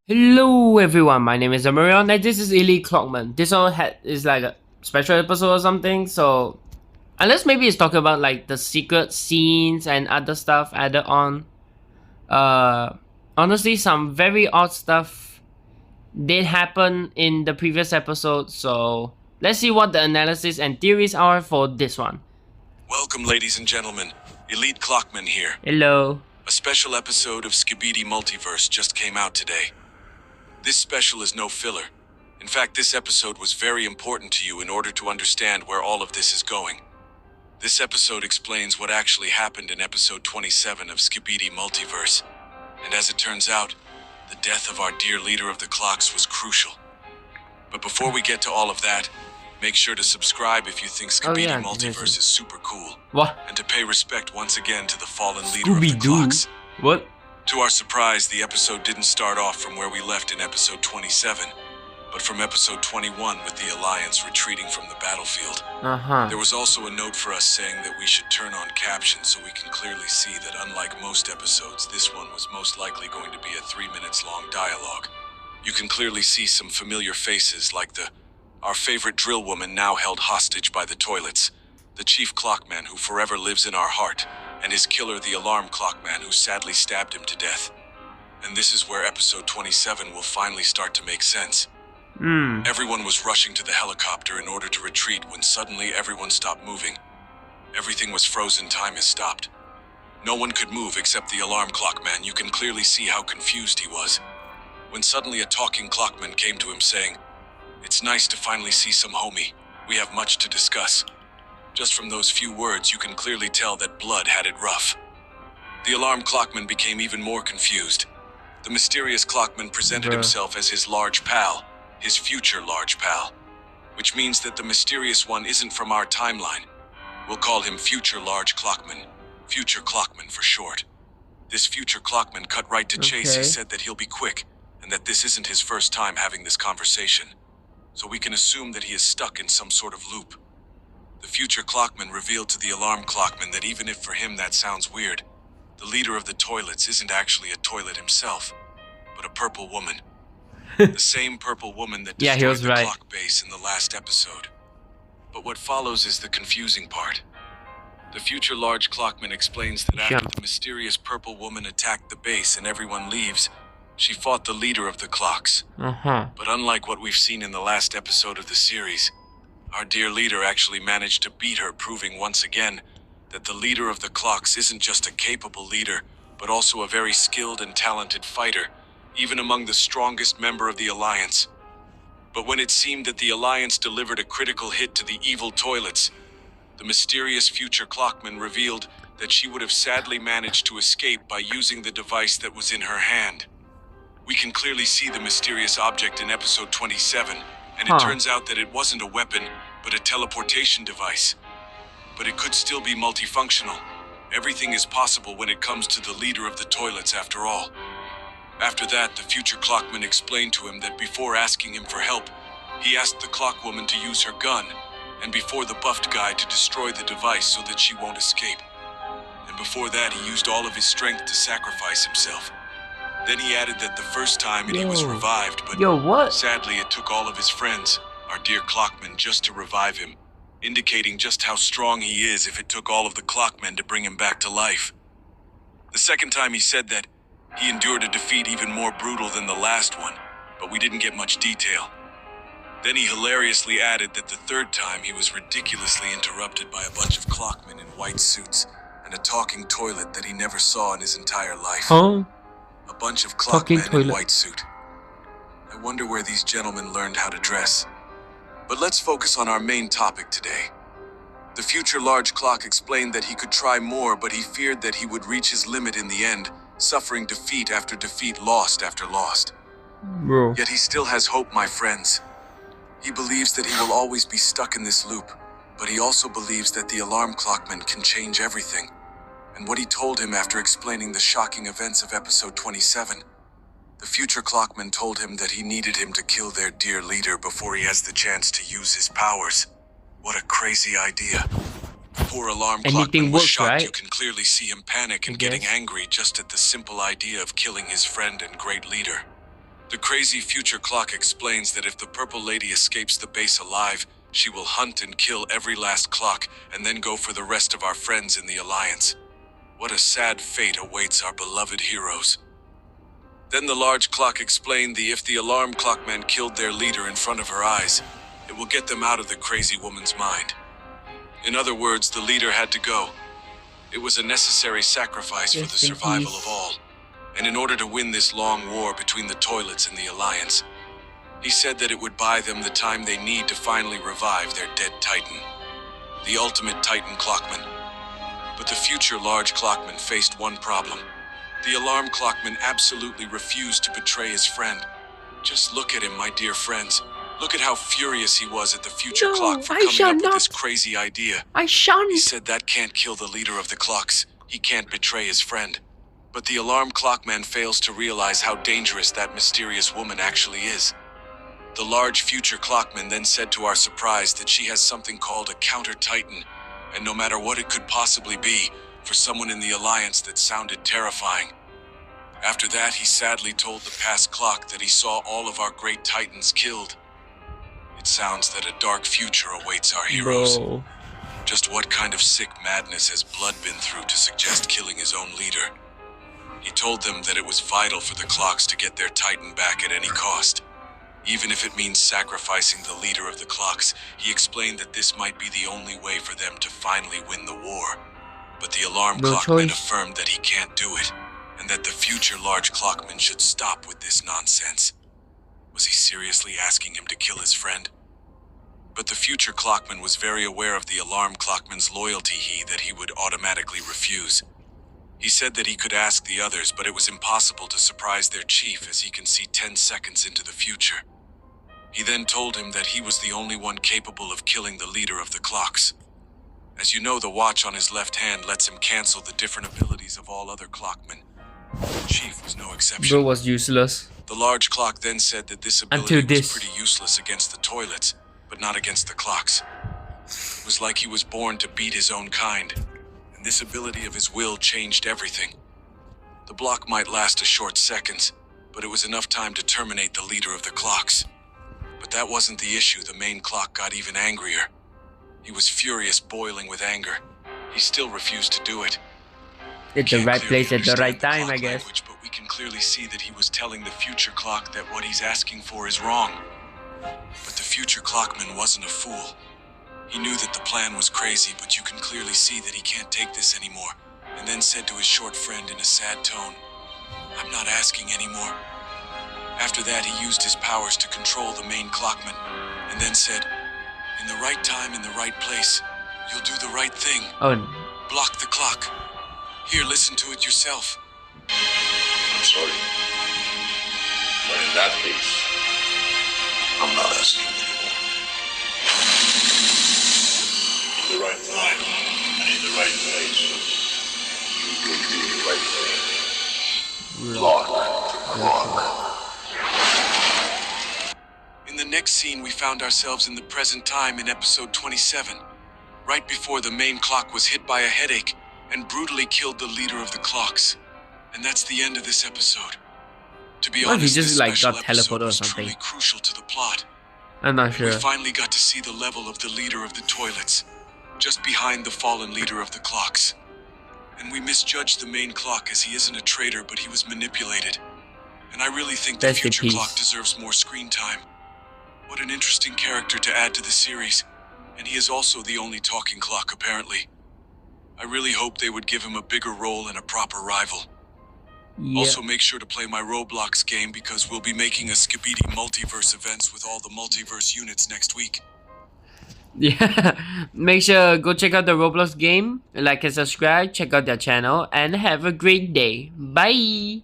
Hello everyone, my name is Amarion and this is Elite Clockman. This one is like a special episode or something, so unless maybe it's talking about like the secret scenes and other stuff added on. Uh Honestly, some very odd stuff did happen in the previous episode, so let's see what the analysis and theories are for this one. Welcome, ladies and gentlemen. Elite Clockman here. Hello. A special episode of Skibidi Multiverse just came out today. This special is no filler. In fact, this episode was very important to you in order to understand where all of this is going. This episode explains what actually happened in episode 27 of Skibidi Multiverse. And as it turns out, the death of our dear leader of the clocks was crucial. But before we get to all of that, make sure to subscribe if you think Skibidi Multiverse is super cool. What? And to pay respect once again to the fallen leader of the clocks. What? To our surprise, the episode didn't start off from where we left in episode 27, but from episode 21 with the Alliance retreating from the battlefield. There was also a note for us saying that we should turn on captions so we can clearly see that unlike most episodes, this one was most likely going to be a 3 minutes long dialogue. You can clearly see some familiar faces like our favorite drill woman now held hostage by the toilets, the chief clockman who forever lives in our heart, and his killer, the alarm clockman, who sadly stabbed him to death. And this is where episode 27 will finally start to make sense. Everyone was rushing to the helicopter in order to retreat when suddenly everyone stopped moving. Everything was frozen, time has stopped. No one could move except the alarm clockman. You can clearly see how confused he was. When suddenly a talking clockman came to him saying, "It's nice to finally see some homie. We have much to discuss." Just from those few words, you can clearly tell that Blood had it rough. The alarm clockman became even more confused. The mysterious clockman presented himself as his large pal, his future large pal, which means that the mysterious one isn't from our timeline. We'll call him Future Large Clockman, Future Clockman for short. This Future Clockman cut right to chase. He said that he'll be quick, and that this isn't his first time having this conversation. So we can assume that he is stuck in some sort of loop. The future clockman revealed to the alarm clockman that even if for him that sounds weird, the leader of the toilets isn't actually a toilet himself, but a purple woman. The same purple woman that destroyed the clock base in the last episode. But what follows is the confusing part. The future large clockman explains that after the mysterious purple woman attacked the base and everyone leaves, she fought the leader of the clocks. But unlike what we've seen in the last episode of the series, our dear leader actually managed to beat her, proving once again that the leader of the clocks isn't just a capable leader, but also a very skilled and talented fighter, even among the strongest member of the Alliance. But when it seemed that the Alliance delivered a critical hit to the evil toilets, the mysterious future clockman revealed that she would have sadly managed to escape by using the device that was in her hand. We can clearly see the mysterious object in episode 27, and it turns out that it wasn't a weapon, but a teleportation device. But it could still be multifunctional. Everything is possible when it comes to the leader of the toilets after all. After that, the future clockman explained to him that before asking him for help, he asked the clockwoman to use her gun, and before the buffed guy to destroy the device so that she won't escape. And before that, he used all of his strength to sacrifice himself. Then he added that the first time he was revived, but sadly it took all of his friends, our dear clockmen, just to revive him, indicating just how strong he is if it took all of the clockmen to bring him back to life. The second time he said that, he endured a defeat even more brutal than the last one, but we didn't get much detail. Then he hilariously added that the third time he was ridiculously interrupted by a bunch of clockmen in white suits and a talking toilet that he never saw in his entire life. A bunch of clockmen in white suit. I wonder where these gentlemen learned how to dress. But let's focus on our main topic today. The future large clock explained that he could try more, but he feared that he would reach his limit in the end, suffering defeat after defeat, lost after lost. Yet he still has hope, my friends. He believes that he will always be stuck in this loop, but he also believes that the alarm clockman can change everything. And what he told him after explaining the shocking events of episode 27. The future clockman told him that he needed him to kill their dear leader before he has the chance to use his powers. What a crazy idea. The poor alarm clockman was shocked. Right? You can clearly see him panic and getting angry just at the simple idea of killing his friend and great leader. The crazy future clock explains that if the Purple Lady escapes the base alive, she will hunt and kill every last clock and then go for the rest of our friends in the Alliance. What a sad fate awaits our beloved heroes. Then the large clock explained if the alarm clockman killed their leader in front of her eyes, it will get them out of the crazy woman's mind. In other words, the leader had to go. It was a necessary sacrifice for the survival of all. And in order to win this long war between the toilets and the Alliance, he said that it would buy them the time they need to finally revive their dead Titan. The ultimate Titan Clockman. But the future large Clockman faced one problem. The alarm Clockman absolutely refused to betray his friend. Just look at him, my dear friends. Look at how furious he was at the future clock for coming up with this crazy idea. I shan't. He said that can't kill the leader of the clocks. He can't betray his friend. But the alarm clockman fails to realize how dangerous that mysterious woman actually is. The large future clockman then said to our surprise that she has something called a counter-titan, and no matter what it could possibly be, for someone in the Alliance that sounded terrifying. After that, he sadly told the past clock that he saw all of our great titans killed. It sounds that a dark future awaits our heroes. Bro. Just what kind of sick madness has Blood been through to suggest killing his own leader? He told them that it was vital for the clocks to get their Titan back at any cost. Even if it means sacrificing the leader of the clocks, he explained that this might be the only way for them to finally win the war. But the alarm clockman affirmed that he can't do it, and that the future large clockman should stop with this nonsense. Was he seriously asking him to kill his friend? But the future clockman was very aware of the alarm clockman's loyalty that he would automatically refuse. He said that he could ask the others, but it was impossible to surprise their chief as he can see 10 seconds into the future. He then told him that he was the only one capable of killing the leader of the clocks. As you know, the watch on his left hand lets him cancel the different abilities of all other clockmen. The chief was no exception. Bro was useless. The large clock then said that this ability was pretty useless against the toilets, but not against the clocks. It was like he was born to beat his own kind. This ability of his will changed everything. The block might last a short seconds, but it was enough time to terminate the leader of the clocks. But that wasn't the issue. The main clock got even angrier. He was furious, boiling with anger. He still refused to do it. It's the right place at the right time, I guess. But we can clearly see that he was telling the future clock that what he's asking for is wrong. But the future clockman wasn't a fool. He knew that the plan was crazy, but you can clearly see that he can't take this anymore, and then said to his short friend in a sad tone, "I'm not asking anymore." After that, he used his powers to control the main clockman, and then said, "In the right time, in the right place, you'll do the right thing. Oh. Block the clock. Here, listen to it yourself." I'm sorry, but in that case, I'm not asking anymore. In the right time and in the right place, you will do the right thing. Block the clock. In the next scene, we found ourselves in the present time in episode 27, right before the main clock was hit by a headache and brutally killed the leader of the clocks. And that's the end of this episode. To be honest, he just this like special got episode teleported or was something. truly crucial to the plot. I'm not sure. We finally got to see the level of the leader of the toilets, just behind the fallen leader of the clocks. And we misjudged the main clock as he isn't a traitor, but he was manipulated. And I really think the future clock deserves more screen time. What an interesting character to add to the series. And he is also the only talking clock, apparently. I really hope they would give him a bigger role and a proper rival. Yeah. Also, make sure to play my Roblox game because we'll be making a Skibidi multiverse events with all the multiverse units next week. Yeah, make sure go check out the Roblox game, like and subscribe, check out their channel, and have a great day. Bye!